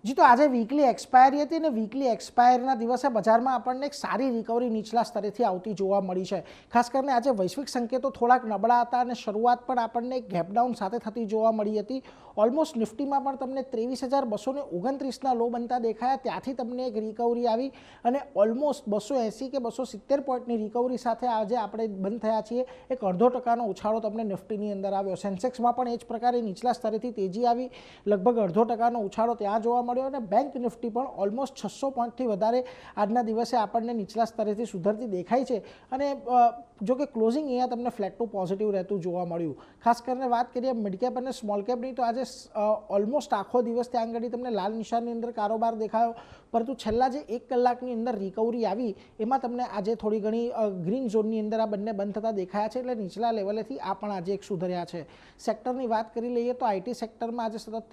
જી, તો આજે weekly expiry હતી અને વીકલી એક્સપાયરીના દિવસે બજારમાં આપણને એક સારી રિકવરી નીચલા સ્તરેથી આવતી જોવા મળી છે. ખાસ કરીને આજે વૈશ્વિક સંકેતો થોડાક નબળા હતા અને શરૂઆત પણ આપણને એક ગેપડાઉન સાથે થતી જોવા મળી હતી. ઓલમોસ્ટ નિફ્ટીમાં પણ તમને 23,229ના લો બનતા દેખાયા, ત્યાંથી તમને એક રિકવરી આવી અને ઓલમોસ્ટ 280 કે 270 પોઈન્ટની રિકવરી સાથે આજે આપણે બંધ થયા છીએ. એક 0.5% ઉછાળો તમને નિફ્ટીની અંદર આવ્યો. સેન્સેક્સમાં પણ એ જ પ્રકારે નીચલા સ્તરેથી તેજી આવી, લગભગ 0.5% ઉછાળો ત્યાં જોવા મળ્યો અને બેંક નિફ્ટી પણ ઓલમોસ્ટ 600 પોઈન્ટથી વધારે આજના દિવસે આપણને નીચલા સ્તરેથી સુધરતી દેખાય છે. અને જો કે ક્લોઝિંગ અહીંયા તમને ફ્લેટ ટુ પોઝિટિવ રહેતું જોવા મળ્યું. ખાસ કરીને વાત કરીએ મિડ કેપ અને સ્મોલ કેપની, તો આજે ઓલમોસ્ટ આખો દિવસ ત્યાં આગળ તમને લાલ નિશાનની અંદર કારોબાર દેખાયો, પરંતુ છેલ્લા જે 1 કલાકની અંદર રિકવરી આવી એમાં તમને આજે થોડી ઘણી ગ્રીન ઝોનની અંદર આ બંને બંધ થતા દેખાયા છે. એટલે નીચલા લેવલેથી આ પણ આજે એક સુધર્યા છે. સેક્ટરની વાત કરી લઈએ તો આઈટી સેક્ટરમાં આજે સતત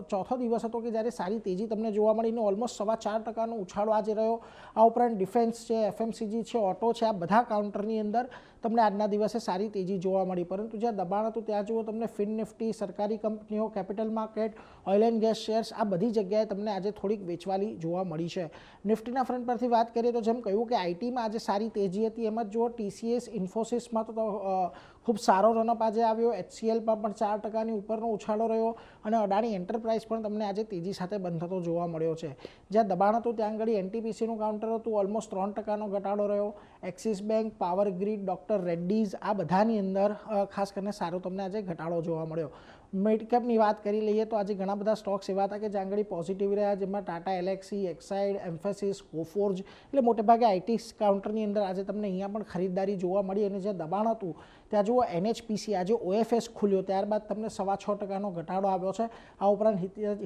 ચોથો દિવસ હતો કે જ્યારે સારી તેજી તમને જોવા મળીને ઓલમોસ્ટ 4.25% ઉછાળો આજે રહ્યો. આ ઉપરાંત ડિફેન્સ છે, એફએમસીજી છે, ઓટો છે, આ બધા કાઉન્ટરની અંદર તમને આજના દિવસે સારી તેજી જોવા મળી. પરંતુ જ્યાં દબાણ હતું ત્યાં જુઓ તમને ફિન નિફ્ટી, સરકારી કંપનીઓ, capital market, oil and gas shares, આ બધી જગ્યાએ તમને આજે થોડીક વેચવાલી જોવા મળી છે. નિફ્ટીના ફ્રન્ટ પરથી વાત કરીએ તો જેમ કહ્યું કે આઈટીમાં આજે સારી તેજી હતી, એમ જ જુઓ ટીસીએસ, ઇન્ફોસિસમાં તો ખૂબ સારો રનઅપ આજે આવ્યો. એચસીએલમાં પણ 4%ની ઉપરનો ઉછાળો રહ્યો અને અદાણી એન્ટરપ્રાઇઝ પણ તમને આજે તેજી સાથે બંધ થતો જોવા મળ્યો છે. જ્યાં દબાણ હતું ત્યાં આગળ એનટીપીસીનું કાઉન્ટર હતું, ઓલમોસ્ટ 3%નો ઘટાડો રહ્યો. Axis bank, power grid, doctor Reddy's, આ બધાની અંદર ખાસ કરીને સારો તમને આજે ઘટાડો જોવા મળ્યો. મિડ કેપની વાત કરી લઈએ તો આજે ઘણા બધા સ્ટોક્સ એવા હતા કે જ્યાં આગળ પોઝિટિવ રહ્યા, જેમાં ટાટા એલેક્સી, એક્સાઇડ, એમ્ફેસિસ, કોફોર્જ, એટલે મોટેભાગે આઈટી કાઉન્ટરની અંદર આજે તમને અહીંયા પણ ખરીદદારી જોવા મળી. અને જે દબાણ હતું ત્યાં જુઓ એનએચપીસી આજે ઓએફએસ ખુલ્યો ત્યારબાદ તમને 2.25%નો ઘટાડો આવ્યો છે. આ ઉપરાંત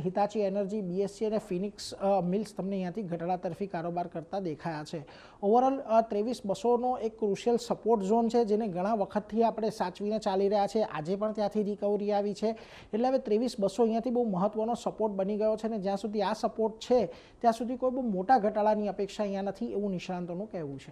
હિતાચી એનર્જી, બીએસસી અને ફિનિક્સ મિલ્સ તમને અહીંયાથી ઘટાડા તરફી કારોબાર કરતા દેખાયા છે. ઓવરઓલ 23,200નો એક ક્રુશિયલ સપોર્ટ ઝોન છે, જેને ઘણા વખતથી આપણે સાચવીને ચાલી રહ્યા છે. આજે પણ ત્યાંથી રિકવરી આવી છે. એટલે હવે 23,200 અહીંયાથી બહુ મહત્વનો સપોર્ટ બની ગયો છે. અને જ્યાં સુધી આ સપોર્ટ છે ત્યાં સુધી કોઈ બહુ મોટા ઘટાડાની અપેક્ષા અહીંયા નથી, એવું નિષ્ણાંતોનું કહેવું છે.